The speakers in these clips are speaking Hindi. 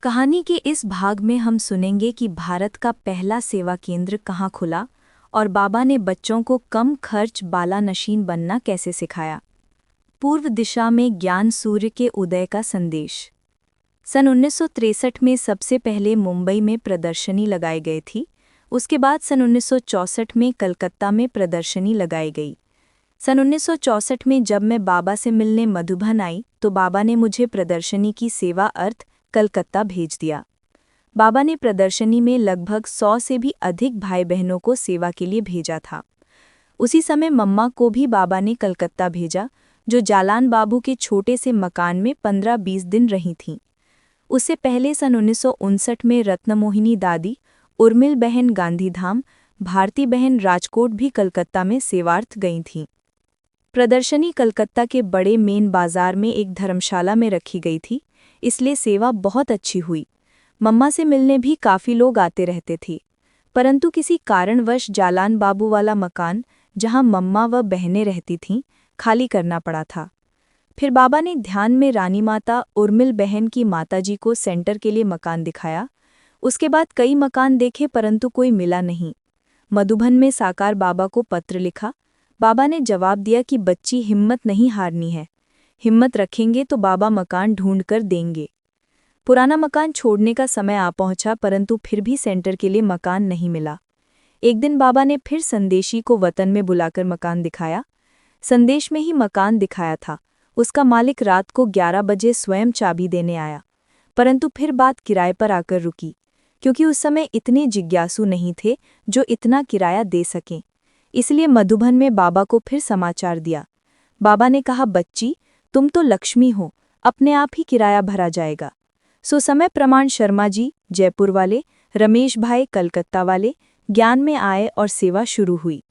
कहानी के इस भाग में हम सुनेंगे कि भारत का पहला सेवा केंद्र कहाँ खुला और बाबा ने बच्चों को कम खर्च बालानशीन बनना कैसे सिखाया। पूर्व दिशा में ज्ञान सूर्य के उदय का संदेश। सन 1963 में सबसे पहले मुंबई में प्रदर्शनी लगाई गई थी। उसके बाद सन 1964 में कलकत्ता में प्रदर्शनी लगाई गई। सन 1964 में जब मैं बाबा से मिलने मधुबन आई तो बाबा ने मुझे प्रदर्शनी की सेवा अर्थ कलकत्ता भेज दिया। बाबा ने प्रदर्शनी में लगभग 100 से भी अधिक भाई बहनों को सेवा के लिए भेजा था। उसी समय मम्मा को भी बाबा ने कलकत्ता भेजा, जो जालान बाबू के छोटे से मकान में 15-20 दिन रही थीं। उससे पहले सन 1959 में रत्नमोहिनी दादी, उर्मिल बहन गांधीधाम, भारती बहन राजकोट भी कलकत्ता में सेवार्थ गई थीं। प्रदर्शनी कलकत्ता के बड़े मेन बाजार में एक धर्मशाला में रखी गई थी, इसलिए सेवा बहुत अच्छी हुई। मम्मा से मिलने भी काफ़ी लोग आते रहते थे, परंतु किसी कारणवश जालान बाबू वाला मकान, जहां मम्मा व बहनें रहती थीं, खाली करना पड़ा था। फिर बाबा ने ध्यान में रानी माता उर्मिल बहन की माताजी को सेंटर के लिए मकान दिखाया। उसके बाद कई मकान देखे परंतु कोई मिला नहीं। मधुबन में साकार बाबा को पत्र लिखा। बाबा ने जवाब दिया कि बच्ची, हिम्मत नहीं हारनी है, हिम्मत रखेंगे तो बाबा मकान ढूंढकर देंगे। पुराना मकान छोड़ने का समय आ पहुंचा, परंतु फिर भी सेंटर के लिए मकान नहीं मिला। एक दिन बाबा ने फिर संदेशी को वतन में बुलाकर मकान दिखाया। संदेश में ही मकान दिखाया था। उसका मालिक रात को 11 बजे स्वयं चाबी देने आया, परंतु फिर बात किराए पर आकर रुकी, क्योंकि उस समय इतने जिज्ञासु नहीं थे जो इतना किराया दे सकें। इसलिए मधुबन में बाबा को फिर समाचार दिया। बाबा ने कहा, बच्ची, तुम तो लक्ष्मी हो, अपने आप ही किराया भरा जाएगा। सो समय प्रमाण शर्मा जी जयपुर वाले, रमेश भाई कलकत्ता वाले ज्ञान में आए और सेवा शुरू हुई।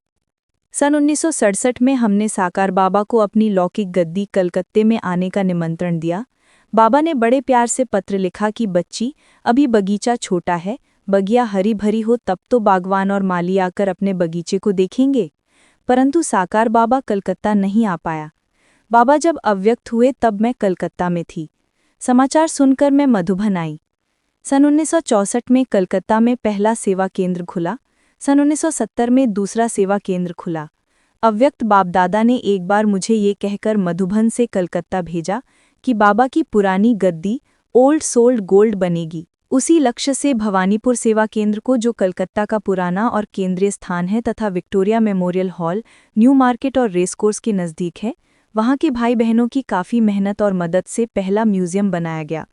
सन 1967 में हमने साकार बाबा को अपनी लौकिक गद्दी कलकत्ते में आने का निमंत्रण दिया। बाबा ने बड़े प्यार से पत्र लिखा कि बच्ची, अभी बगीचा छोटा है, बगिया हरी भरी हो तब तो बागवान और माली आकर अपने बगीचे को देखेंगे। परंतु साकार बाबा कलकत्ता नहीं आ पाया। बाबा जब अव्यक्त हुए तब मैं कलकत्ता में थी। समाचार सुनकर मैं मधुबन आई। सन 1964 में कलकत्ता में पहला सेवा केंद्र खुला। सन 1970 में दूसरा सेवा केंद्र खुला। अव्यक्त बापदादा ने एक बार मुझे ये कहकर मधुबन से कलकत्ता भेजा कि बाबा की पुरानी गद्दी ओल्ड सोल्ड गोल्ड बनेगी। उसी लक्ष्य से भवानीपुर सेवा केंद्र को, जो कलकत्ता का पुराना और केंद्रीय स्थान है तथा Victoria memorial hall, new market और रेसकोर्स के नज़दीक है, वहाँ के भाई बहनों की काफ़ी मेहनत और मदद से पहला म्यूजियम बनाया गया।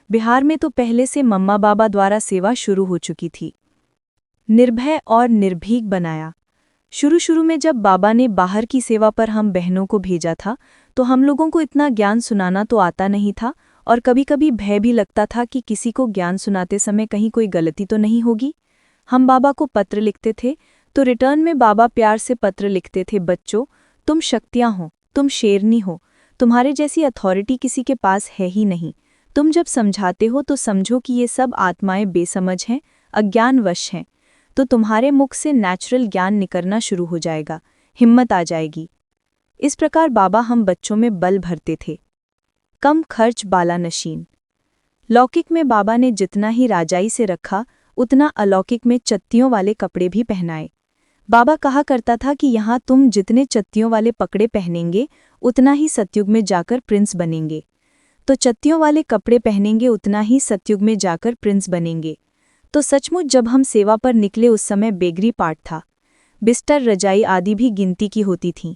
बिहार में तो पहले से मम्मा बाबा द्वारा सेवा शुरू हो चुकी थी। निर्भय और निर्भीक बनाया। शुरू में जब बाबा ने बाहर की सेवा पर हम बहनों को भेजा था तो हम लोगों को इतना ज्ञान सुनाना तो आता नहीं था और कभी-कभी भय भी लगता था कि किसी को ज्ञान सुनाते समय कहीं कोई गलती तो नहीं होगी। हम बाबा को पत्र लिखते थे तो रिटर्न में बाबा प्यार से पत्र लिखते थे, बच्चों, तुम शक्तियाँ हो, तुम शेरनी हो, तुम्हारे जैसी अथॉरिटी किसी के पास है ही नहीं। तुम जब समझाते हो तो समझो कि ये सब आत्माएं बेसमझ हैं, अज्ञानवश हैं, तो तुम्हारे मुख से नेचुरल ज्ञान निकलना शुरू हो जाएगा, हिम्मत आ जाएगी। इस प्रकार बाबा हम बच्चों में बल भरते थे। कम खर्च बालानशीन। लौकिक में बाबा ने जितना ही राजाई से रखा उतना अलौकिक में चत्तियों वाले कपड़े भी पहनाए। बाबा कहा करता था कि यहाँ तुम जितने चत्तियों वाले कपड़े पहनेंगे उतना ही सतयुग में जाकर प्रिंस बनेंगे, तो चत्तियों वाले कपड़े पहनेंगे उतना ही सतयुग में जाकर प्रिंस बनेंगे। तो सचमुच जब हम सेवा पर निकले उस समय बेगरी पाट था। बिस्तर, रजाई आदि भी गिनती की होती थीं।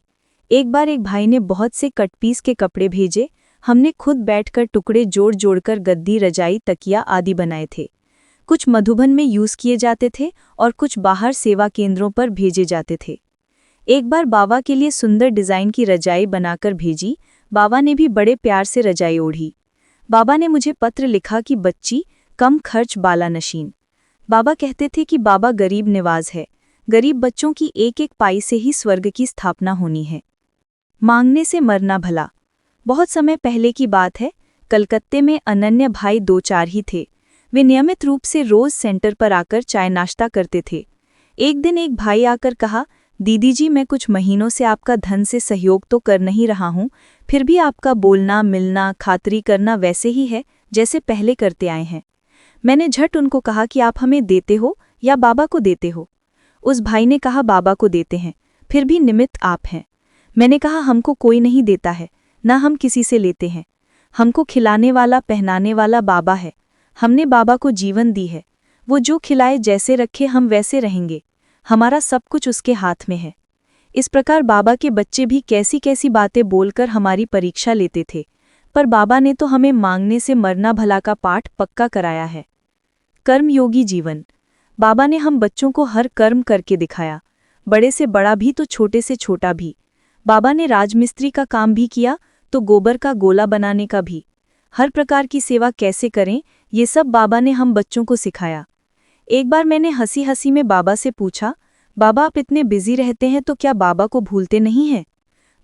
एक बार एक भाई ने बहुत से कटपीस के कपड़े भेजे। हमने खुद बैठकर टुकड़े जोड़ जोड़कर गद्दी, रजाई, तकिया आदि बनाए थे। कुछ मधुबन में यूज़ किए जाते थे और कुछ बाहर सेवा केंद्रों पर भेजे जाते थे। एक बार बाबा के लिए सुंदर डिज़ाइन की रजाई बनाकर भेजी। बाबा ने भी बड़े प्यार से रजाई ओढ़ी। बाबा ने मुझे पत्र लिखा कि बच्ची, कम खर्च बालानशीन। बाबा कहते थे कि बाबा गरीब निवाज है, गरीब बच्चों की एक एक पाई से ही स्वर्ग की स्थापना होनी है। मांगने से मरना भला। बहुत समय पहले की बात है, कलकत्ते में अनन्य भाई 2-4 ही थे। वे नियमित रूप से रोज सेंटर पर आकर चाय नाश्ता करते थे। एक दिन एक भाई आकर कहा, दीदी जी, मैं कुछ महीनों से आपका धन से सहयोग तो कर नहीं रहा हूँ, फिर भी आपका बोलना, मिलना, खातरी करना वैसे ही है जैसे पहले करते आए हैं। मैंने झट उनको कहा कि आप हमें देते हो या बाबा को देते हो। उस भाई ने कहा बाबा को देते हैं, फिर भी निमित्त आप हैं। मैंने कहा हमको कोई नहीं देता है, ना हम किसी से लेते हैं। हमको खिलाने वाला पहनाने वाला बाबा है। हमने बाबा को जीवन दी है, वो जो खिलाए जैसे रखे हम वैसे रहेंगे। हमारा सब कुछ उसके हाथ में है। इस प्रकार बाबा के बच्चे भी कैसी कैसी बातें बोलकर हमारी परीक्षा लेते थे, पर बाबा ने तो हमें मांगने से मरना भला का पाठ पक्का कराया है। कर्मयोगी जीवन। बाबा ने हम बच्चों को हर कर्म करके दिखाया, बड़े से बड़ा भी तो छोटे से छोटा भी। बाबा ने राजमिस्त्री का काम भी किया तो गोबर का गोला बनाने का भी। हर प्रकार की सेवा कैसे करें, ये सब बाबा ने हम बच्चों को सिखाया। एक बार मैंने हंसी हंसी में बाबा से पूछा, बाबा आप इतने बिजी रहते हैं तो क्या बाबा को भूलते नहीं हैं?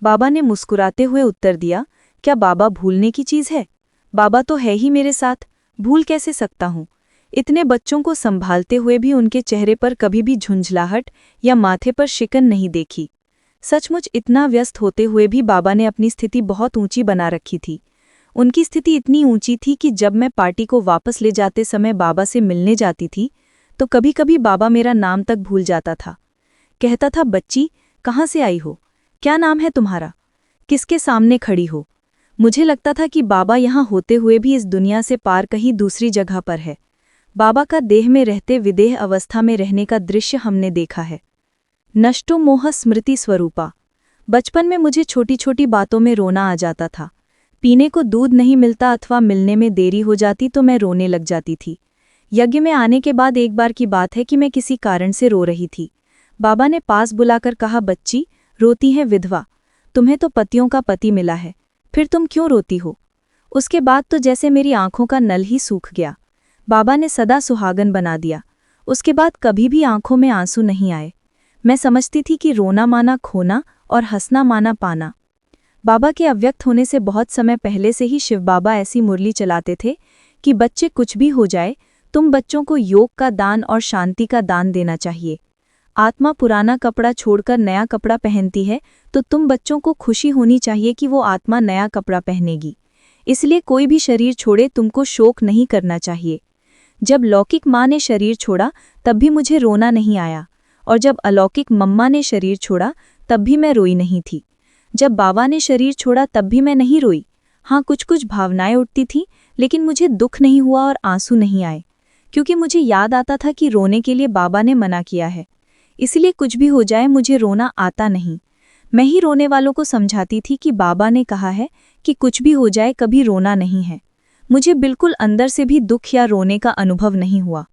बाबा ने मुस्कुराते हुए उत्तर दिया, क्या बाबा भूलने की चीज़ है? बाबा तो है ही मेरे साथ, भूल कैसे सकता हूँ? इतने बच्चों को संभालते हुए भी उनके चेहरे पर कभी भी झुंझलाहट या माथे पर शिकन नहीं देखी। सचमुच इतना व्यस्त होते हुए भी बाबा ने अपनी स्थिति बहुत ऊंची बना रखी थी। उनकी स्थिति इतनी ऊंची थी कि जब मैं पार्टी को वापस ले जाते समय बाबा से मिलने जाती थी तो कभी कभी बाबा मेरा नाम तक भूल जाता था। कहता था, बच्ची कहाँ से आई हो, क्या नाम है तुम्हारा, किसके सामने खड़ी हो? मुझे लगता था कि बाबा यहाँ होते हुए भी इस दुनिया से पार कहीं दूसरी जगह पर है। बाबा का देह में रहते विदेह अवस्था में रहने का दृश्य हमने देखा है। नष्टो मोह स्मृति स्वरूपा। बचपन में मुझे छोटी छोटी बातों में रोना आ जाता था। पीने को दूध नहीं मिलता अथवा मिलने में देरी हो जाती तो मैं रोने लग जाती थी। यज्ञ में आने के बाद एक बार की बात है कि मैं किसी कारण से रो रही थी। बाबा ने पास बुलाकर कहा, बच्ची रोती है विधवा, तुम्हें तो पतियों का पति मिला है, फिर तुम क्यों रोती हो? उसके बाद तो जैसे मेरी आंखों का नल ही सूख गया। बाबा ने सदा सुहागन बना दिया। उसके बाद कभी भी आंखों में आंसू नहीं आए। मैं समझती थी कि रोना माना खोना और हंसना माना पाना। बाबा के अव्यक्त होने से बहुत समय पहले से ही शिव बाबा ऐसी मुरली चलाते थे कि बच्चे कुछ भी हो जाए, तुम बच्चों को योग का दान और शांति का दान देना चाहिए। आत्मा पुराना कपड़ा छोड़कर नया कपड़ा पहनती है तो तुम बच्चों को खुशी होनी चाहिए कि वो आत्मा नया कपड़ा पहनेगी। इसलिए कोई भी शरीर छोड़े तुमको शोक नहीं करना चाहिए। जब लौकिक माँ ने शरीर छोड़ा तब भी मुझे रोना नहीं आया, और जब अलौकिक मम्मा ने शरीर छोड़ा तब भी मैं रोई नहीं थी। जब बाबा ने शरीर छोड़ा तब भी मैं नहीं रोई। हाँ, कुछ कुछ भावनाएं उठती थीं, लेकिन मुझे दुख नहीं हुआ और आंसू नहीं आए, क्योंकि मुझे याद आता था कि रोने के लिए बाबा ने मना किया है। इसलिए कुछ भी हो जाए मुझे रोना आता नहीं। मैं ही रोने वालों को समझाती थी कि बाबा ने कहा है कि कुछ भी हो जाए कभी रोना नहीं है। मुझे बिल्कुल अंदर से भी दुख या रोने का अनुभव नहीं हुआ।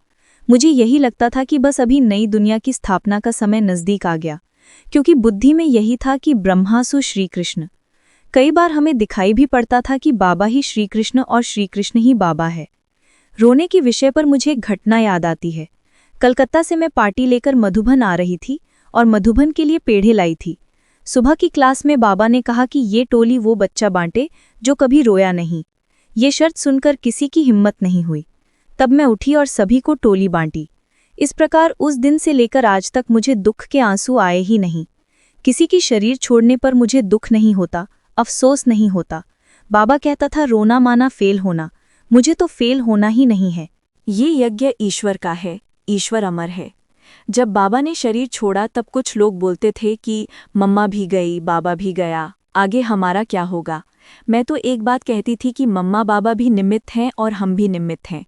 मुझे यही लगता था कि बस अभी नई दुनिया की स्थापना का समय नज़दीक आ गया, क्योंकि बुद्धि में यही था कि ब्रह्मासु श्रीकृष्ण। कई बार हमें दिखाई भी पड़ता था कि बाबा ही श्रीकृष्ण और श्रीकृष्ण ही बाबा है। रोने के विषय पर मुझे एक घटना याद आती है। कलकत्ता से मैं पार्टी लेकर मधुबन आ रही थी और मधुबन के लिए पेढ़े लाई थी। सुबह की क्लास में बाबा ने कहा कि ये टोली वो बच्चा बांटे जो कभी रोया नहीं। ये शर्त सुनकर किसी की हिम्मत नहीं हुई। तब मैं उठी और सभी को टोली बांटी। इस प्रकार उस दिन से लेकर आज तक मुझे दुख के आंसू आए ही नहीं। किसी की शरीर छोड़ने पर मुझे दुख नहीं होता, अफसोस नहीं होता। बाबा कहता था रोना माना फेल होना, मुझे तो फेल होना ही नहीं है। ये यज्ञ ईश्वर का है, ईश्वर अमर है। जब बाबा ने शरीर छोड़ा तब कुछ लोग बोलते थे कि मम्मा भी गई, बाबा भी गया, आगे हमारा क्या होगा। मैं तो एक बात कहती थी कि मम्मा बाबा भी निमित्त हैं और हम भी निमित्त हैं।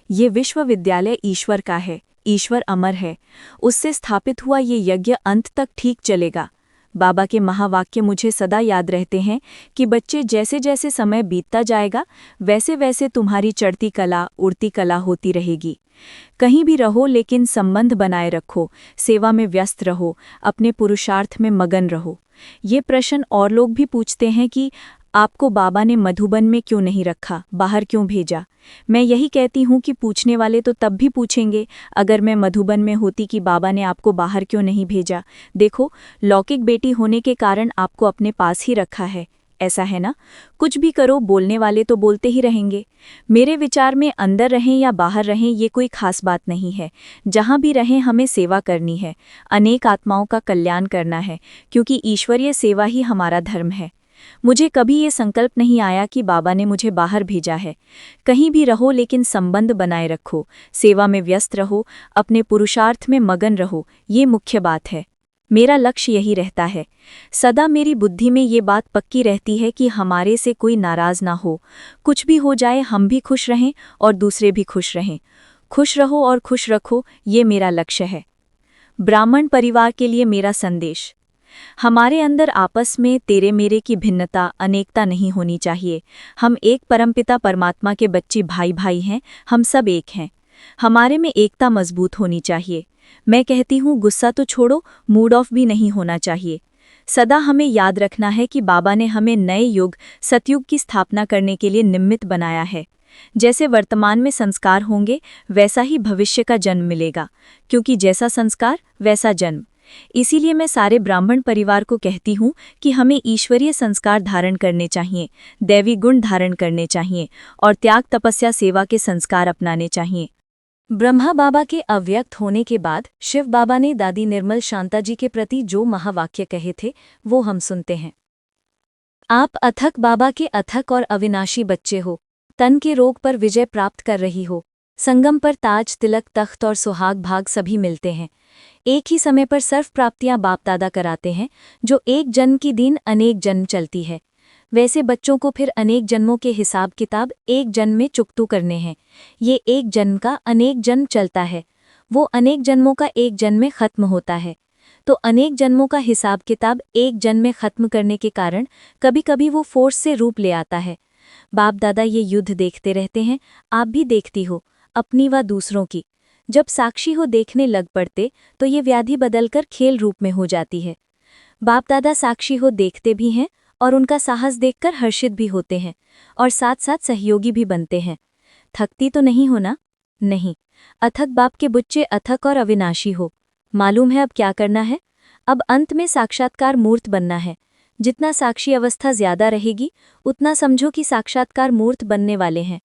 ये विश्वविद्यालय ईश्वर का है, ईश्वर अमर है। उससे स्थापित हुआ ये यज्ञ अंत तक ठीक चलेगा। बाबा के महावाक्य मुझे सदा याद रहते हैं कि बच्चे जैसे जैसे समय बीतता जाएगा वैसे वैसे तुम्हारी चढ़ती कला उड़ती कला होती रहेगी। कहीं भी रहो लेकिन संबंध बनाए रखो, सेवा में व्यस्त रहो, अपने पुरुषार्थ में मगन रहो। ये प्रश्न और लोग भी पूछते हैं कि आपको बाबा ने मधुबन में क्यों नहीं रखा, बाहर क्यों भेजा। मैं यही कहती हूँ कि पूछने वाले तो तब भी पूछेंगे अगर मैं मधुबन में होती कि बाबा ने आपको बाहर क्यों नहीं भेजा। देखो, लौकिक बेटी होने के कारण आपको अपने पास ही रखा है, ऐसा है ना। कुछ भी करो, बोलने वाले तो बोलते ही रहेंगे। मेरे विचार में अंदर रहें या बाहर रहें ये कोई खास बात नहीं है। जहाँ भी रहें हमें सेवा करनी है, अनेक आत्माओं का कल्याण करना है, क्योंकि ईश्वरीय सेवा ही हमारा धर्म है। मुझे कभी ये संकल्प नहीं आया कि बाबा ने मुझे बाहर भेजा है। कहीं भी रहो लेकिन संबंध बनाए रखो, सेवा में व्यस्त रहो, अपने पुरुषार्थ में मगन रहो, ये मुख्य बात है। मेरा लक्ष्य यही रहता है। सदा मेरी बुद्धि में ये बात पक्की रहती है कि हमारे से कोई नाराज ना हो। कुछ भी हो जाए हम भी खुश रहें और दूसरे भी खुश रहें। खुश रहो और खुश रखो, ये मेरा लक्ष्य है। ब्राह्मण परिवार के लिए मेरा संदेश। हमारे अंदर आपस में तेरे मेरे की भिन्नता, अनेकता नहीं होनी चाहिए। हम एक परमपिता परमात्मा के बच्चे भाई भाई हैं, हम सब एक हैं। हमारे में एकता मजबूत होनी चाहिए। मैं कहती हूँ गुस्सा तो छोड़ो, मूड ऑफ भी नहीं होना चाहिए। सदा हमें याद रखना है कि बाबा ने हमें नए युग, सतयुग की स्थापना करने के लिए निमित्त बनाया है। जैसे वर्तमान में संस्कार होंगे वैसा ही भविष्य का जन्म मिलेगा, क्योंकि जैसा संस्कार वैसा जन्म। इसीलिए मैं सारे ब्राह्मण परिवार को कहती हूँ कि हमें ईश्वरीय संस्कार धारण करने चाहिए, दैवी गुण धारण करने चाहिए और त्याग तपस्या सेवा के संस्कार अपनाने चाहिए। ब्रह्मा बाबा के अव्यक्त होने के बाद शिव बाबा ने दादी निर्मल शांता जी के प्रति जो महावाक्य कहे थे वो हम सुनते हैं। आप अथक बाबा के अथक और अविनाशी बच्चे हो। तन के रोग पर विजय प्राप्त कर रही हो। संगम पर ताज, तिलक, तख्त और सुहाग भाग सभी मिलते हैं। एक ही समय पर सर्व प्राप्तियां बाप दादा कराते हैं, जो एक जन्म की दिन अनेक जन्म चलती है। वैसे बच्चों को फिर अनेक जन्मों के हिसाब किताब एक जन्म में चुकतू करने हैं। ये एक जन्म का अनेक जन्म चलता है, वो अनेक जन्मों का एक जन्म में खत्म होता है। तो अनेक जन्मों का हिसाब किताब एक जन्म में खत्म करने के कारण कभी कभी वो फोर्स से रूप ले आता है। बाप दादा ये युद्ध देखते रहते हैं, आप भी देखती हो, अपनी व दूसरों की। जब साक्षी हो देखने लग पड़ते तो ये व्याधि बदलकर खेल रूप में हो जाती है। बाप दादा साक्षी हो देखते भी हैं और उनका साहस देखकर हर्षित भी होते हैं और साथ साथ सहयोगी भी बनते हैं। थकती तो नहीं हो ना? नहीं। अथक बाप के बुच्चे अथक और अविनाशी हो। मालूम है अब क्या करना है? अब अंत में साक्षात्कार मूर्त बनना है। जितना साक्षी अवस्था ज्यादा रहेगी उतना समझो कि साक्षात्कार मूर्त बनने वाले हैं।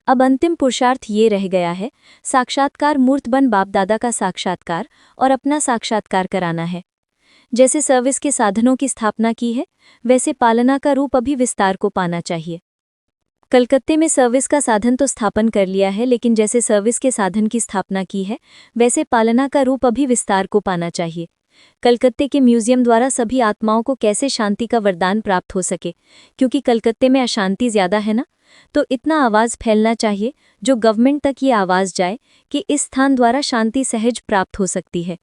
अब अंतिम पुरुषार्थ ये रह गया है, साक्षात्कार मूर्त बन बाप दादा का साक्षात्कार और अपना साक्षात्कार कराना है। जैसे सर्विस के साधनों की स्थापना की है, वैसे पालना का रूप अभी विस्तार को पाना चाहिए। कलकत्ते में सर्विस का साधन तो स्थापन कर लिया है, लेकिन जैसे सर्विस के साधन की स्थापना की है वैसे पालना का रूप अभी विस्तार को पाना चाहिए। कलकत्ते के म्यूजियम द्वारा सभी आत्माओं को कैसे शांति का वरदान प्राप्त हो सके, क्योंकि कलकत्ते में अशांति ज्यादा है ना, तो इतना आवाज़ फैलना चाहिए जो गवर्नमेंट तक ये आवाज़ जाए कि इस स्थान द्वारा शांति सहज प्राप्त हो सकती है।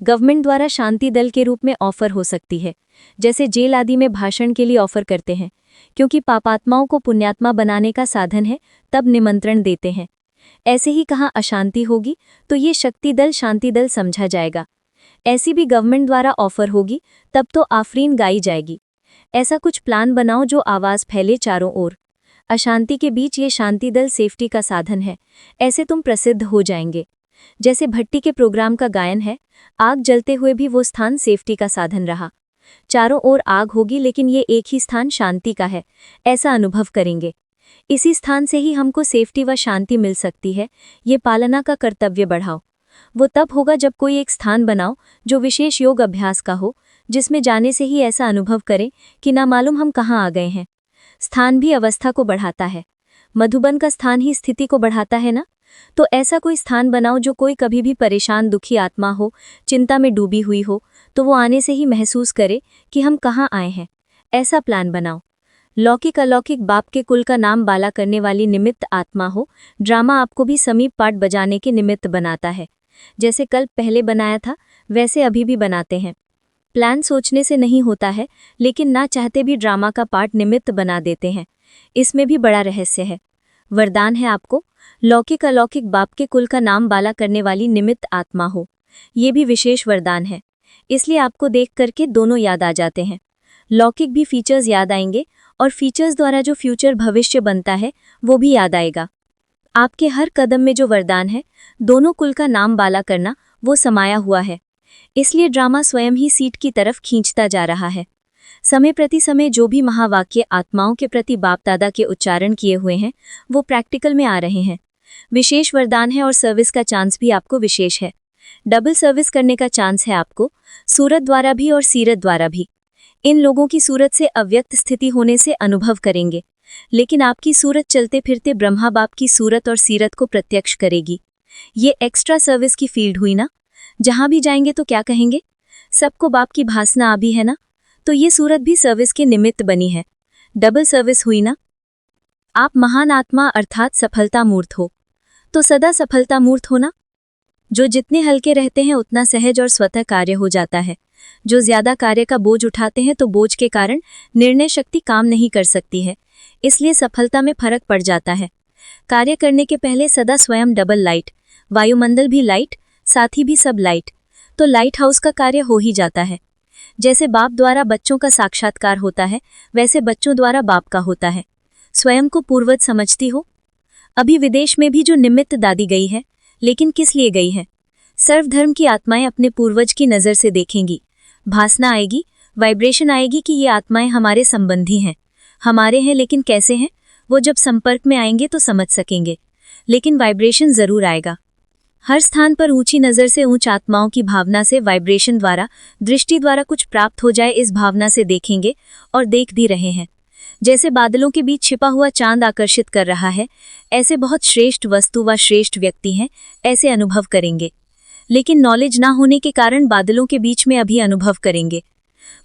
गवर्नमेंट द्वारा शांति दल के रूप में ऑफर हो सकती है, जैसे जेल आदि में भाषण के लिए ऑफर करते हैं, क्योंकि पापात्माओं को पुण्यात्मा बनाने का साधन है तब निमंत्रण देते हैं। ऐसे ही कहाँ अशांति होगी तो ये शक्ति दल शांति दल समझा जाएगा। ऐसी भी गवर्नमेंट द्वारा ऑफर होगी तब तो आफरीन गाई जाएगी। ऐसा कुछ प्लान बनाओ जो आवाज़ फैले चारों ओर। अशांति के बीच ये शांति दल सेफ्टी का साधन है, ऐसे तुम प्रसिद्ध हो जाएंगे। जैसे भट्टी के प्रोग्राम का गायन है, आग जलते हुए भी वो स्थान सेफ्टी का साधन रहा। चारों ओर आग होगी लेकिन ये एक ही स्थान शांति का है, ऐसा अनुभव करेंगे। इसी स्थान से ही हमको सेफ्टी व शांति मिल सकती है। ये पालना का कर्तव्य बढ़ाओ। वो तब होगा जब कोई एक स्थान बनाओ जो विशेष योग अभ्यास का हो, जिसमें जाने से ही ऐसा अनुभव करें कि ना मालूम हम कहाँ आ गए हैं। स्थान भी अवस्था को बढ़ाता है। मधुबन का स्थान ही स्थिति को बढ़ाता है ना, तो ऐसा कोई स्थान बनाओ जो कोई कभी भी परेशान दुखी आत्मा हो, चिंता में डूबी हुई हो, तो वो आने से ही महसूस करे कि हम कहाँ आए हैं। ऐसा प्लान बनाओ। लौकिक अलौकिक बाप के कुल का नाम बाला करने वाली निमित्त आत्मा हो। ड्रामा आपको भी समीप पाठ बजाने के निमित्त बनाता है। जैसे कल पहले बनाया था वैसे अभी भी बनाते हैं। प्लान सोचने से नहीं होता है, लेकिन ना चाहते भी ड्रामा का पार्ट निमित्त बना देते हैं। इसमें भी बड़ा रहस्य है। वरदान है आपको, लौकिक अलौकिक बाप के कुल का नाम बाला करने वाली निमित्त आत्मा हो। ये भी विशेष वरदान है, इसलिए आपको देख करके दोनों याद आ जाते हैं। लौकिक भी फीचर्स याद आएंगे और फीचर्स द्वारा जो फ्यूचर भविष्य बनता है वो भी याद आएगा। आपके हर कदम में जो वरदान है, दोनों कुल का नाम बाला करना, वो समाया हुआ है। इसलिए ड्रामा स्वयं ही सीट की तरफ खींचता जा रहा है। समय प्रति समय जो भी महावाक्य आत्माओं के प्रति बाप दादा के उच्चारण किए हुए हैं वो प्रैक्टिकल में आ रहे हैं। विशेष वरदान है और सर्विस का चांस भी आपको विशेष है। डबल सर्विस करने का चांस है आपको, सूरत द्वारा भी और सीरत द्वारा भी। इन लोगों की सूरत से अव्यक्त स्थिति होने से अनुभव करेंगे, लेकिन आपकी सूरत चलते फिरते ब्रह्मा बाप की सूरत और सीरत को प्रत्यक्ष करेगी। ये एक्स्ट्रा सर्विस की फील्ड हुई ना। जहां भी जाएंगे तो क्या कहेंगे? सबको बाप की भासना आ भी है ना, तो ये सूरत भी सर्विस के निमित्त बनी है। डबल सर्विस हुई ना। आप महान आत्मा अर्थात सफलता मूर्त हो, तो सदा सफलता मूर्त हो ना। जो जितने हल्के रहते हैं उतना सहज और स्वतः कार्य हो जाता है। जो ज्यादा कार्य का बोझ उठाते हैं तो बोझ के कारण निर्णय शक्ति काम नहीं कर सकती है, इसलिए सफलता में फर्क पड़ जाता है। कार्य करने के पहले सदा स्वयं डबल लाइट, वायुमंडल भी लाइट, साथ ही भी सब लाइट, तो लाइट हाउस का कार्य हो ही जाता है। जैसे बाप द्वारा बच्चों का साक्षात्कार होता है, वैसे बच्चों द्वारा बाप का होता है। स्वयं को पूर्वज समझती हो? अभी विदेश में भी जो निमित्त दादी गई है, लेकिन किस लिए गई है? सर्वधर्म की आत्माएं अपने पूर्वज की नज़र से देखेंगी। भासना आएगी, वाइब्रेशन आएगी कि ये आत्माएं हमारे संबंधी हैं, हमारे हैं, लेकिन कैसे हैं वो जब संपर्क में आएंगे तो समझ सकेंगे, लेकिन वाइब्रेशन जरूर आएगा। हर स्थान पर ऊंची नज़र से उच्च आत्माओं की भावना से वाइब्रेशन द्वारा, दृष्टि द्वारा कुछ प्राप्त हो जाए, इस भावना से देखेंगे और देख भी रहे हैं। जैसे बादलों के बीच छिपा हुआ चांद आकर्षित कर रहा है, ऐसे बहुत श्रेष्ठ वस्तु व श्रेष्ठ व्यक्ति हैं, ऐसे अनुभव करेंगे। लेकिन नॉलेज ना होने के कारण बादलों के बीच में अभी अनुभव करेंगे।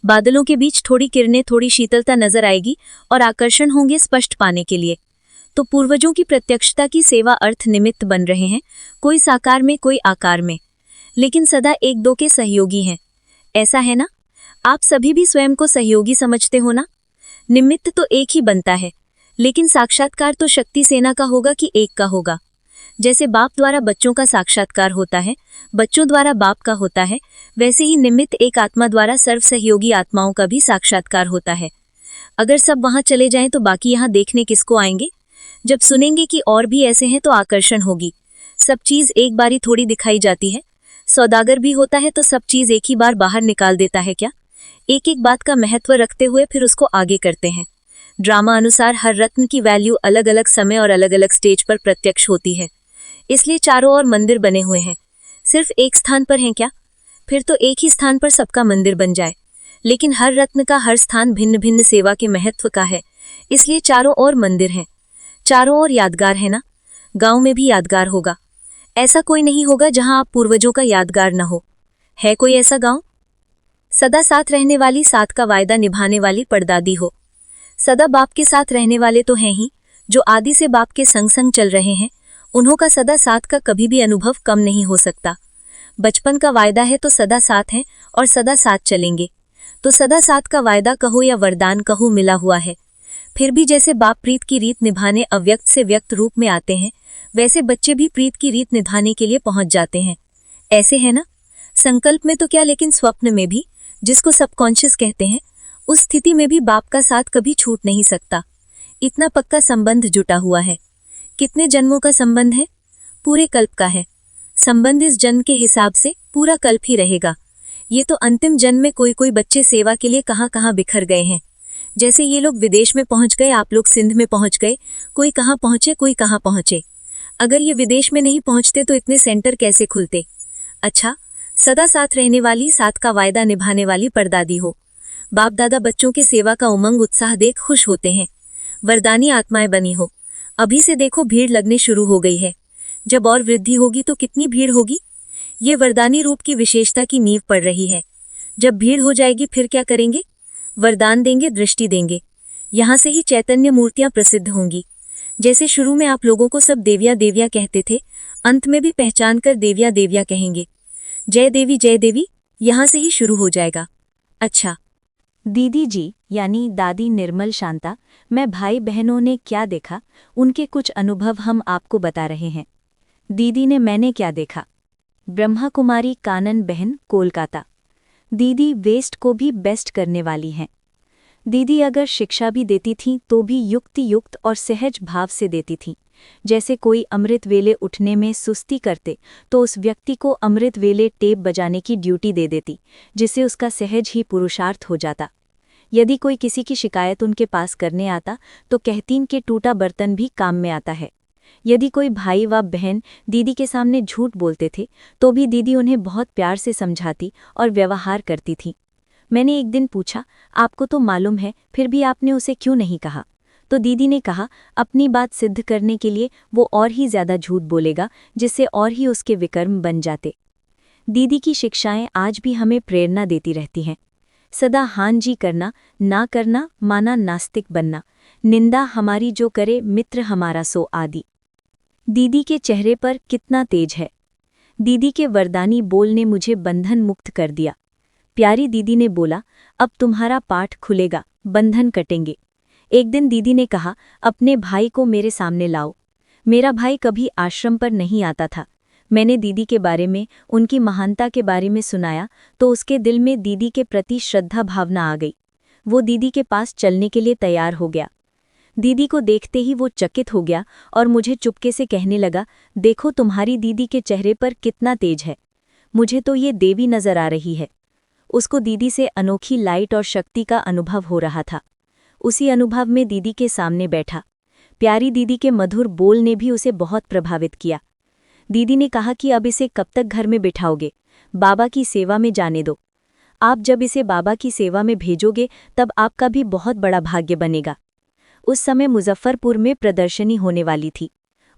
बादलों के बीच थोड़ी किरणें, थोड़ी शीतलता नजर आएगी और आकर्षण होंगे स्पष्ट पाने के लिए। तो पूर्वजों की प्रत्यक्षता की सेवा अर्थ निमित्त बन रहे हैं, कोई साकार में कोई आकार में, लेकिन सदा एक दो के सहयोगी हैं। ऐसा है ना? आप सभी भी स्वयं को सहयोगी समझते हो ना। निमित्त तो एक ही बनता है, लेकिन साक्षात्कार तो शक्ति सेना का होगा कि एक का होगा। जैसे बाप द्वारा बच्चों का साक्षात्कार होता है, बच्चों द्वारा बाप का होता है, वैसे ही निमित्त एक आत्मा द्वारा सर्व सहयोगी आत्माओं का भी साक्षात्कार होता है। अगर सब वहां चले जाएं तो बाकी यहाँ देखने किसको आएंगे? जब सुनेंगे कि और भी ऐसे हैं तो आकर्षण होगी। सब चीज एक बारी थोड़ी दिखाई जाती है। सौदागर भी होता है तो सब चीज एक ही बार बाहर निकाल देता है क्या? एक एक बात का महत्व रखते हुए फिर उसको आगे करते हैं। ड्रामा अनुसार हर रत्न की वैल्यू अलग अलग समय और अलग अलग स्टेज पर प्रत्यक्ष होती है, इसलिए चारों ओर मंदिर बने हुए हैं। सिर्फ एक स्थान पर हैं क्या? फिर तो एक ही स्थान पर सबका मंदिर बन जाए, लेकिन हर रत्न का हर स्थान भिन्न भिन्न सेवा के महत्व का है, इसलिए चारों ओर मंदिर हैं। चारों ओर यादगार है ना। गांव में भी यादगार होगा। ऐसा कोई नहीं होगा जहां आप पूर्वजों का यादगार न हो। है कोई ऐसा गांव? सदा साथ रहने वाली, साथ का वायदा निभाने वाली परदादी हो। सदा बाप के साथ रहने वाले तो हैं ही, जो आदि से बाप के संग संग चल रहे हैं, उन्हों का सदा साथ का कभी भी अनुभव कम नहीं हो सकता। बचपन का वायदा है तो सदा साथ हैं और सदा साथ चलेंगे। तो सदा साथ का वायदा कहो या वरदान कहो, मिला हुआ है। फिर भी जैसे बाप प्रीत की रीत निभाने अव्यक्त से व्यक्त रूप में आते हैं, वैसे बच्चे भी प्रीत की रीत निभाने के लिए पहुंच जाते हैं। ऐसे है ना। संकल्प में तो क्या, लेकिन स्वप्न में भी, जिसको सबकॉन्शियस कहते हैं, उस स्थिति में भी बाप का साथ कभी छूट नहीं सकता। इतना पक्का संबंध जुटा हुआ है। कितने जन्मों का संबंध है? पूरे कल्प का है। संबंध इस जन्म के हिसाब से पूरा कल्प ही रहेगा। ये तो अंतिम जन्म में कोई कोई बच्चे सेवा के लिए कहाँ कहाँ बिखर गए हैं। जैसे ये लोग विदेश में पहुंच गए, आप लोग सिंध में पहुंच गए, कोई कहाँ पहुंचे कोई कहाँ पहुंचे। अगर ये विदेश में नहीं पहुंचते तो इतने सेंटर कैसे खुलते? अच्छा, सदा साथ रहने वाली, साथ का वायदा निभाने वाली परदादी हो। बाप दादा बच्चों के सेवा का उमंग उत्साह देख खुश होते हैं। वरदानी आत्माएं बनी हो। अभी से देखो भीड़ लगने शुरू हो गई है। जब और वृद्धि होगी तो कितनी भीड़ होगी। ये वरदानी रूप की विशेषता की नींव पड़ रही है। जब भीड़ हो जाएगी फिर क्या करेंगे? वरदान देंगे, दृष्टि देंगे। यहाँ से ही चैतन्य मूर्तियां प्रसिद्ध होंगी। जैसे शुरू में आप लोगों को सब देविया देविया कहते थे, अंत में भी पहचान कर देविया देविया कहेंगे। जय देवी, यहाँ से ही शुरू हो जाएगा। अच्छा दीदी जी, यानी दादी निर्मल शांता, मैं भाई बहनों ने क्या देखा, उनके कुछ अनुभव हम आपको बता रहे हैं। दीदी ने मैंने क्या देखा। ब्रह्मा कुमारी कानन बहन, कोलकाता। दीदी वेस्ट को भी बेस्ट करने वाली हैं। दीदी अगर शिक्षा भी देती थीं तो भी युक्ति युक्त और सहज भाव से देती थीं। जैसे कोई अमृत वेले उठने में सुस्ती करते तो उस व्यक्ति को अमृत वेले टेप बजाने की ड्यूटी दे देती, जिससे उसका सहज ही पुरुषार्थ हो जाता। यदि कोई किसी की शिकायत उनके पास करने आता तो कहतीन कि टूटा बर्तन भी काम में आता है। यदि कोई भाई व बहन दीदी के सामने झूठ बोलते थे तो भी दीदी उन्हें बहुत प्यार से समझाती और व्यवहार करती थी। मैंने एक दिन पूछा, आपको तो मालूम है, फिर भी आपने उसे क्यों नहीं कहा? तो दीदी ने कहा, अपनी बात सिद्ध करने के लिए वो और ही ज्यादा झूठ बोलेगा, जिससे और ही उसके विकर्म बन जाते। दीदी की शिक्षाएं आज भी हमें प्रेरणा देती रहती हैं। सदा हाँ जी करना, ना करना माना नास्तिक बनना, निंदा हमारी जो करे मित्र हमारा सो आदि। दीदी के चेहरे पर कितना तेज है। दीदी के वरदानी बोल ने मुझे बंधन मुक्त कर दिया। प्यारी दीदी ने बोला, अब तुम्हारा पाठ खुलेगा, बंधन कटेंगे। एक दिन दीदी ने कहा, अपने भाई को मेरे सामने लाओ। मेरा भाई कभी आश्रम पर नहीं आता था। मैंने दीदी के बारे में, उनकी महानता के बारे में सुनाया तो उसके दिल में दीदी के प्रति श्रद्धा भावना आ गई। वो दीदी के पास चलने के लिए तैयार हो गया। दीदी को देखते ही वो चकित हो गया और मुझे चुपके से कहने लगा, देखो तुम्हारी दीदी के चेहरे पर कितना तेज है। मुझे तो ये देवी नजर आ रही है। उसको दीदी से अनोखी लाइट और शक्ति का अनुभव हो रहा था। उसी अनुभव में दीदी के सामने बैठा। प्यारी दीदी के मधुर बोल ने भी उसे बहुत प्रभावित किया। दीदी ने कहा कि अब इसे कब तक घर में बिठाओगे, बाबा की सेवा में जाने दो। आप जब इसे बाबा की सेवा में भेजोगे तब आपका भी बहुत बड़ा भाग्य बनेगा। उस समय मुजफ्फरपुर में प्रदर्शनी होने वाली थी।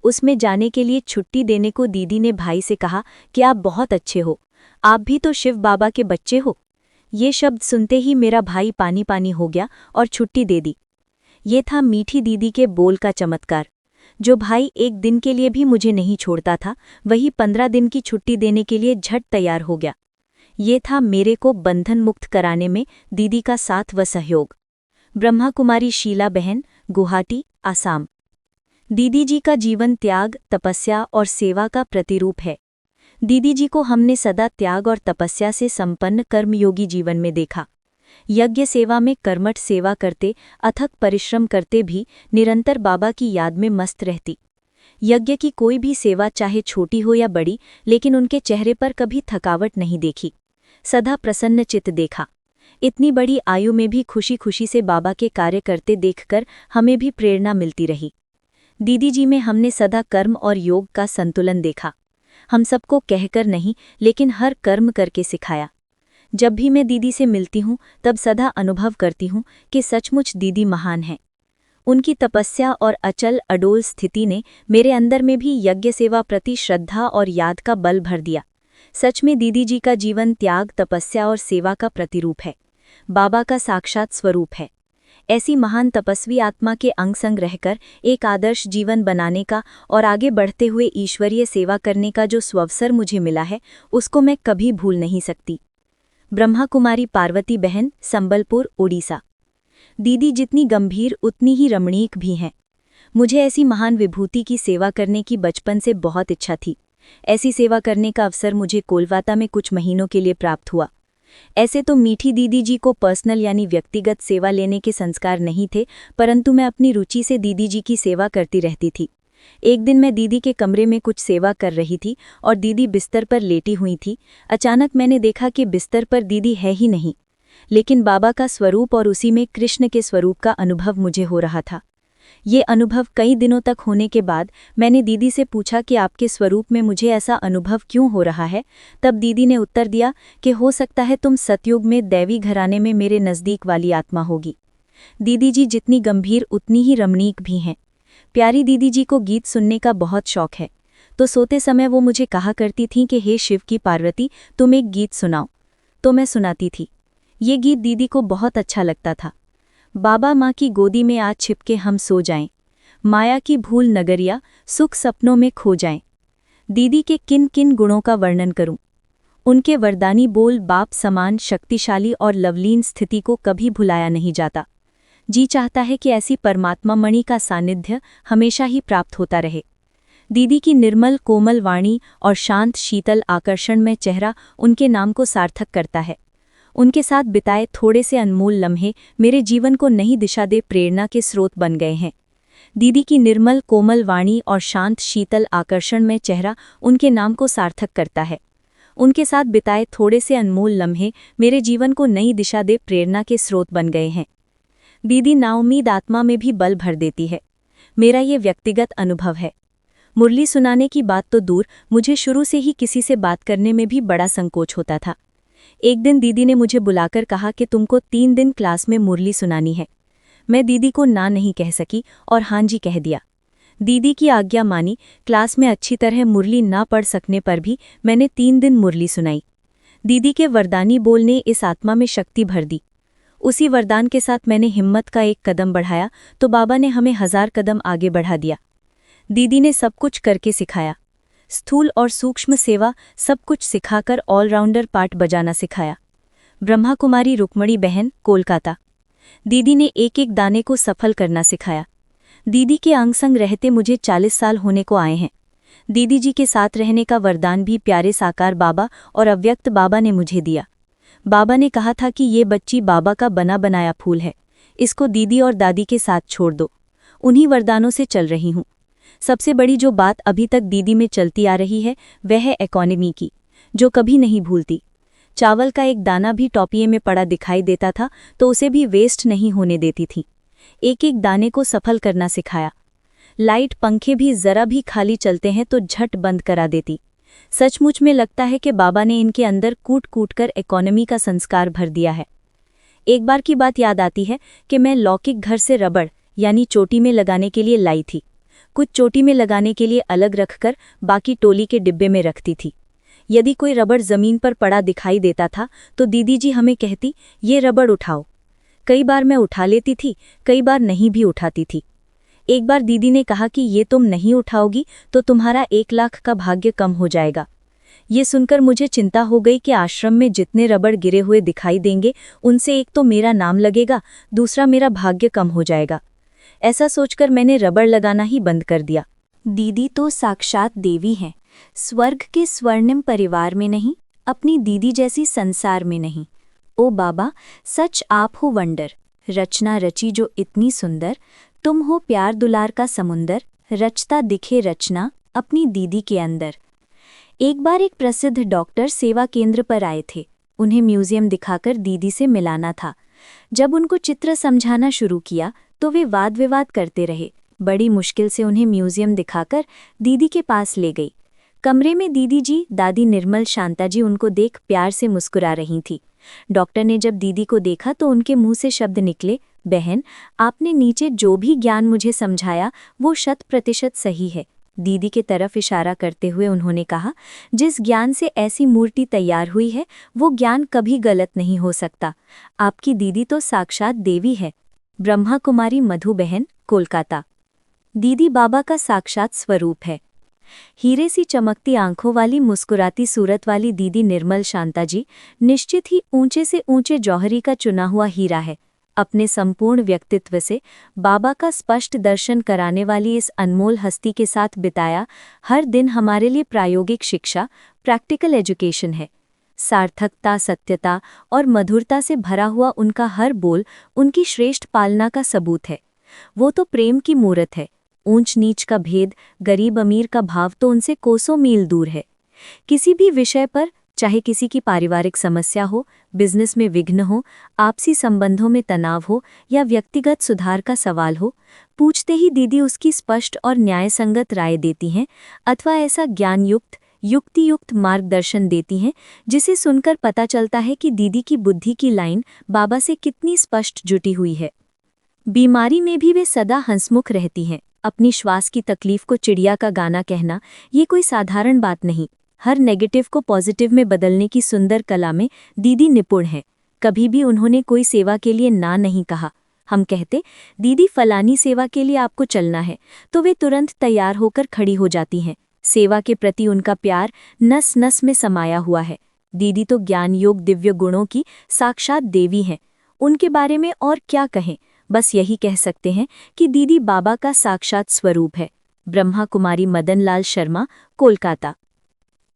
उसमें जाने के लिए छुट्टी देने को दीदी ने भाई से कहा कि आप बहुत अच्छे हो, आप भी तो शिव बाबा के बच्चे हो। ये शब्द सुनते ही मेरा भाई पानी पानी हो गया और छुट्टी दे दी। ये था मीठी दीदी के बोल का चमत्कार। जो भाई एक दिन के लिए भी मुझे नहीं छोड़ता था, वही 15 दिन की छुट्टी देने के लिए झट तैयार हो गया। ये था मेरे को बंधन मुक्त कराने में दीदी का साथ व सहयोग। ब्रह्मा कुमारी शीला बहन, गुवाहाटी, आसाम। दीदी जी का जीवन त्याग, तपस्या और सेवा का प्रतिरूप है। दीदी जी को हमने सदा त्याग और तपस्या से संपन्न कर्मयोगी जीवन में देखा। यज्ञ सेवा में कर्मठ सेवा करते, अथक परिश्रम करते भी निरंतर बाबा की याद में मस्त रहती। यज्ञ की कोई भी सेवा चाहे छोटी हो या बड़ी, लेकिन उनके चेहरे पर कभी थकावट नहीं देखी, सदा प्रसन्न चित्त देखा। इतनी बड़ी आयु में भी खुशी खुशी से बाबा के कार्य करते देखकर हमें भी प्रेरणा मिलती रही। दीदी जी में हमने सदा कर्म और योग का संतुलन देखा। हम सबको कहकर नहीं, लेकिन हर कर्म करके सिखाया। जब भी मैं दीदी से मिलती हूँ तब सदा अनुभव करती हूँ कि सचमुच दीदी महान है। उनकी तपस्या और अचल अडोल स्थिति ने मेरे अंदर में भी यज्ञ सेवा प्रति श्रद्धा और याद का बल भर दिया। सच में दीदी जी का जीवन त्याग, तपस्या और सेवा का प्रतिरूप है, बाबा का साक्षात स्वरूप है। ऐसी महान तपस्वी आत्मा के अंग संग रहकर एक आदर्श जीवन बनाने का और आगे बढ़ते हुए ईश्वरीय सेवा करने का जो स्वअवसर मुझे मिला है, उसको मैं कभी भूल नहीं सकती। ब्रह्मा कुमारी पार्वती बहन, संबलपुर, ओडिशा। दीदी जितनी गंभीर उतनी ही रमणीक भी हैं। मुझे ऐसी महान विभूति की सेवा करने की बचपन से बहुत इच्छा थी। ऐसी सेवा करने का अवसर मुझे कोलकाता में कुछ महीनों के लिए प्राप्त हुआ। ऐसे तो मीठी दीदी जी को पर्सनल यानी व्यक्तिगत सेवा लेने के संस्कार नहीं थे, परंतु मैं अपनी रुचि से दीदी जी की सेवा करती रहती थी। एक दिन मैं दीदी के कमरे में कुछ सेवा कर रही थी और दीदी बिस्तर पर लेटी हुई थी। अचानक मैंने देखा कि बिस्तर पर दीदी है ही नहीं, लेकिन बाबा का स्वरूप और उसी में कृष्ण के स्वरूप का अनुभव मुझे हो रहा था। ये अनुभव कई दिनों तक होने के बाद मैंने दीदी से पूछा कि आपके स्वरूप में मुझे ऐसा अनुभव क्यों हो रहा है। तब दीदी ने उत्तर दिया कि हो सकता है तुम सतयुग में दैवी घराने में मेरे नज़दीक वाली आत्मा होगी। दीदी जी जितनी गंभीर उतनी ही रमणीक भी हैं। प्यारी दीदी जी को गीत सुनने का बहुत शौक है, तो सोते समय वो मुझे कहा करती थीं कि हे शिव की पार्वती, तुम एक गीत सुनाओ। तो मैं सुनाती थी। ये गीत दीदी को बहुत अच्छा लगता था। बाबा माँ की गोदी में आज छिपके हम सो जाएं, माया की भूल नगरिया सुख सपनों में खो जाएं। दीदी के किन किन गुणों का वर्णन करूं? उनके वरदानी बोल बाप समान शक्तिशाली और लवलीन स्थिति को कभी भुलाया नहीं जाता। जी चाहता है कि ऐसी परमात्मा मणि का सानिध्य हमेशा ही प्राप्त होता रहे। दीदी की निर्मल कोमल वाणी और शांत शीतल आकर्षण में चेहरा उनके नाम को सार्थक करता है। उनके साथ बिताए थोड़े से अनमोल लम्हे मेरे जीवन को नई दिशा दे प्रेरणा के स्रोत बन गए हैं। दीदी की निर्मल कोमल वाणी और शांत शीतल आकर्षण में चेहरा उनके नाम को सार्थक करता है। उनके साथ बिताए थोड़े से अनमोल लम्हे मेरे जीवन को नई दिशा दे प्रेरणा के स्रोत बन गए हैं। दीदी नाउम्मीद आत्मा में भी बल भर देती है। मेरा ये व्यक्तिगत अनुभव है। मुरली सुनाने की बात तो दूर, मुझे शुरू से ही किसी से बात करने में भी बड़ा संकोच होता था। एक दिन दीदी ने मुझे बुलाकर कहा कि तुमको 3 दिन क्लास में मुरली सुनानी है। मैं दीदी को ना नहीं कह सकी और हाँ जी कह दिया। दीदी की आज्ञा मानी। क्लास में अच्छी तरह मुरली ना पढ़ सकने पर भी मैंने 3 दिन मुरली सुनाई। दीदी के वरदानी बोल ने इस आत्मा में शक्ति भर दी। उसी वरदान के साथ मैंने हिम्मत का एक कदम बढ़ाया तो बाबा ने हमें 1000 कदम आगे बढ़ा दिया। दीदी ने सब कुछ करके सिखाया, स्थूल और सूक्ष्म सेवा सब कुछ सिखाकर ऑलराउंडर पार्ट बजाना सिखाया। ब्रह्मा कुमारी रुक्मणी बहन, कोलकाता। दीदी ने एक एक दाने को सफल करना सिखाया। दीदी के अंग संग रहते मुझे 40 साल होने को आए हैं। दीदी जी के साथ रहने का वरदान भी प्यारे साकार बाबा और अव्यक्त बाबा ने मुझे दिया। बाबा ने कहा था कि ये बच्ची बाबा का बना बनाया फूल है, इसको दीदी और दादी के साथ छोड़ दो। उन्हीं वरदानों से चल रही हूँ। सबसे बड़ी जो बात अभी तक दीदी में चलती आ रही है वह है इकोनॉमी की, जो कभी नहीं भूलती। चावल का एक दाना भी टॉपिए में पड़ा दिखाई देता था तो उसे भी वेस्ट नहीं होने देती थी। एक एक दाने को सफल करना सिखाया। लाइट पंखे भी जरा भी खाली चलते हैं तो झट बंद करा देती। सचमुच में लगता है कि बाबा ने इनके अंदर कूट कूट कर इकोनॉमी का संस्कार भर दिया है। एक बार की बात याद आती है कि मैं लौकिक घर से रबड़ यानी चोटी में लगाने के लिए लाई थी। कुछ चोटी में लगाने के लिए अलग रखकर बाकी टोली के डिब्बे में रखती थी। यदि कोई रबड़ जमीन पर पड़ा दिखाई देता था तो दीदी जी हमें कहती, ये रबड़ उठाओ। कई बार मैं उठा लेती थी, कई बार नहीं भी उठाती थी। एक बार दीदी ने कहा कि ये तुम नहीं उठाओगी तो तुम्हारा 1 लाख का भाग्य कम हो जाएगा। ये सुनकर मुझे चिंता हो गई कि आश्रम में जितने रबड़ गिरे हुए दिखाई देंगे उनसे एक तो मेरा नाम लगेगा, दूसरा मेरा भाग्य कम हो जाएगा। ऐसा सोचकर मैंने रबड़ लगाना ही बंद कर दिया। दीदी तो साक्षात देवी हैं, स्वर्ग के स्वर्णिम परिवार में नहीं, अपनी दीदी जैसी संसार में नहीं। ओ बाबा, सच आप हो वंडर, रचना रची जो इतनी सुंदर। तुम हो प्यार दुलार का समुंदर, रचता दिखे रचना अपनी दीदी के अंदर। एक बार एक प्रसिद्ध डॉक्टर सेवा केंद्र पर आए थे। उन्हें म्यूजियम दिखाकर दीदी से मिलाना था। जब उनको चित्र समझाना शुरू किया तो वे वाद विवाद करते रहे। बड़ी मुश्किल से उन्हें म्यूजियम दिखाकर दीदी के पास ले गई। कमरे में दीदी जी, दादी निर्मल शांता जी उनको देख प्यार से मुस्कुरा रही थी। डॉक्टर ने जब दीदी को देखा तो उनके मुंह से शब्द निकले, बहन, आपने नीचे जो भी ज्ञान मुझे समझाया वो 100% सही है। दीदी के तरफ इशारा करते हुए उन्होंने कहा, जिस ज्ञान से ऐसी मूर्ति तैयार हुई है वो ज्ञान कभी गलत नहीं हो सकता। आपकी दीदी तो साक्षात देवी है। ब्रह्मा कुमारी मधु बहन, कोलकाता। दीदी बाबा का साक्षात स्वरूप है। हीरे सी चमकती आंखों वाली मुस्कुराती सूरत वाली दीदी निर्मल शांता जी निश्चित ही ऊंचे से ऊंचे जौहरी का चुना हुआ हीरा है। अपने संपूर्ण व्यक्तित्व से बाबा का स्पष्ट दर्शन कराने वाली इस अनमोल हस्ती के साथ बिताया हर दिन हमारे लिए प्रायोगिक शिक्षा, प्रैक्टिकल एजुकेशन है। सार्थकता, सत्यता और मधुरता से भरा हुआ उनका हर बोल उनकी श्रेष्ठ पालना का सबूत है। वो तो प्रेम की मूरत है। ऊंच नीच का भेद, गरीब अमीर का भाव तो उनसे कोसों मील दूर है। किसी भी विषय पर, चाहे किसी की पारिवारिक समस्या हो, बिजनेस में विघ्न हो, आपसी संबंधों में तनाव हो या व्यक्तिगत सुधार का सवाल हो, पूछते ही दीदी उसकी स्पष्ट और न्यायसंगत राय देती हैं अथवा ऐसा ज्ञानयुक्त, युक्तियुक्त मार्गदर्शन देती हैं जिसे सुनकर पता चलता है कि दीदी की बुद्धि की लाइन बाबा से कितनी स्पष्ट जुटी हुई है। बीमारी में भी वे सदा हंसमुख रहती हैं। अपनी श्वास की तकलीफ को चिड़िया का गाना कहना ये कोई साधारण बात नहीं। हर नेगेटिव को पॉजिटिव में बदलने की सुंदर कला में दीदी निपुण है। कभी भी उन्होंने कोई सेवा के लिए ना नहीं कहा। हम कहते, दीदी फलानी सेवा के लिए आपको चलना है, तो वे तुरंत तैयार होकर खड़ी हो जाती हैं। सेवा के प्रति उनका प्यार नस नस में समाया हुआ है। दीदी तो ज्ञान योग दिव्य गुणों की साक्षात देवी हैं। उनके बारे में और क्या कहें, बस यही कह सकते हैं कि दीदी बाबा का साक्षात स्वरूप है। ब्रह्मा कुमारी मदन लाल शर्मा, कोलकाता।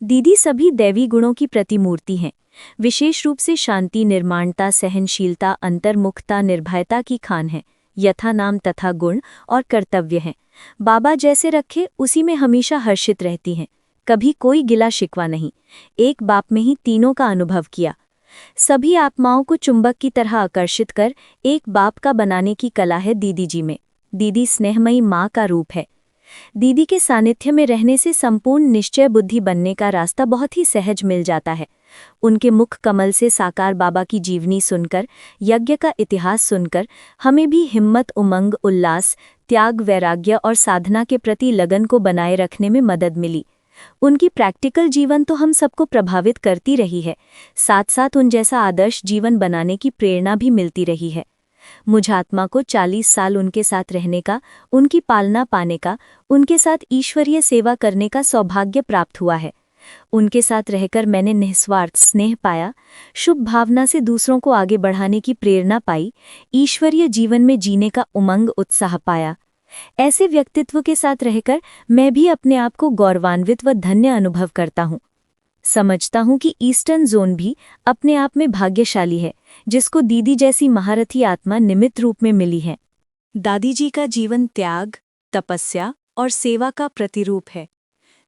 दीदी सभी दैवी गुणों की प्रतिमूर्ति हैं। विशेष रूप से शांति, निर्माणता, सहनशीलता, अंतर्मुखता, निर्भयता की खान है। यथा नाम तथा गुण और कर्तव्य हैं। बाबा जैसे रखे उसी में हमेशा हर्षित रहती हैं। कभी कोई गिला शिकवा नहीं। एक बाप में ही तीनों का अनुभव किया। सभी आत्माओं को चुंबक की तरह आकर्षित कर एक बाप का बनाने की कला है दीदी जी में। दीदी स्नेहमयी माँ का रूप है। दीदी के सानिध्य में रहने से संपूर्ण निश्चय बुद्धि बनने का रास्ता बहुत ही सहज मिल जाता है। उनके मुख कमल से साकार बाबा की जीवनी सुनकर, यज्ञ का इतिहास सुनकर हमें भी हिम्मत, उमंग, उल्लास, त्याग, वैराग्य और साधना के प्रति लगन को बनाए रखने में मदद मिली। उनकी प्रैक्टिकल जीवन तो हम सबको प्रभावित करती रही है, साथ साथ उन जैसा आदर्श जीवन बनाने की प्रेरणा भी मिलती रही है। मुझ आत्मा को 40 साल उनके साथ रहने का, उनकी पालना पाने का, उनके साथ ईश्वरीय सेवा करने का सौभाग्य प्राप्त हुआ है। उनके साथ रहकर मैंने निस्वार्थ स्नेह पाया, शुभ भावना से दूसरों को आगे बढ़ाने की प्रेरणा पाई, ईश्वरीय जीवन में जीने का उमंग, उत्साह पाया। ऐसे व्यक्तित्व के साथ रहकर मैं भी अपने आप को गौरवान्वित व धन्य अनुभव करता हूँ। समझता हूँ कि ईस्टर्न जोन भी अपने आप में भाग्यशाली है, जिसको दीदी जैसी महारथी आत्मा निमित्त रूप में मिली है। दादी जी का जीवन त्याग, तपस्या और सेवा का प्रतिरूप है।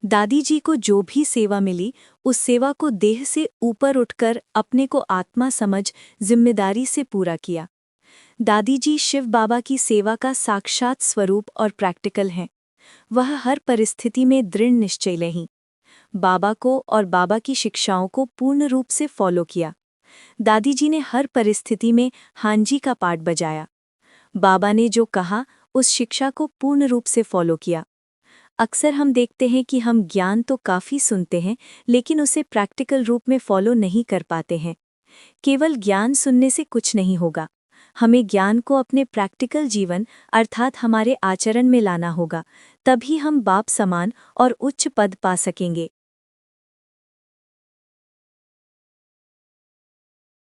दादी जी को जो भी सेवा मिली, उस सेवा को देह से ऊपर उठकर अपने को आत्मा समझ जिम्मेदारी से पूरा किया। दादी जी शिव बाबा की सेवा का साक्षात स्वरूप और प्रैक्टिकल हैं। वह हर परिस्थिति में दृढ़ निश्चय रहीं। बाबा को और बाबा की शिक्षाओं को पूर्ण रूप से फॉलो किया। दादी जी ने हर परिस्थिति में हांजी का पार्ट बजाया। बाबा ने जो कहा, उस शिक्षा को पूर्ण रूप से फॉलो किया। अक्सर हम देखते हैं कि हम ज्ञान तो काफ़ी सुनते हैं, लेकिन उसे प्रैक्टिकल रूप में फॉलो नहीं कर पाते हैं। केवल ज्ञान सुनने से कुछ नहीं होगा। हमें ज्ञान को अपने प्रैक्टिकल जीवन अर्थात हमारे आचरण में लाना होगा, तभी हम बाप समान और उच्च पद पा सकेंगे।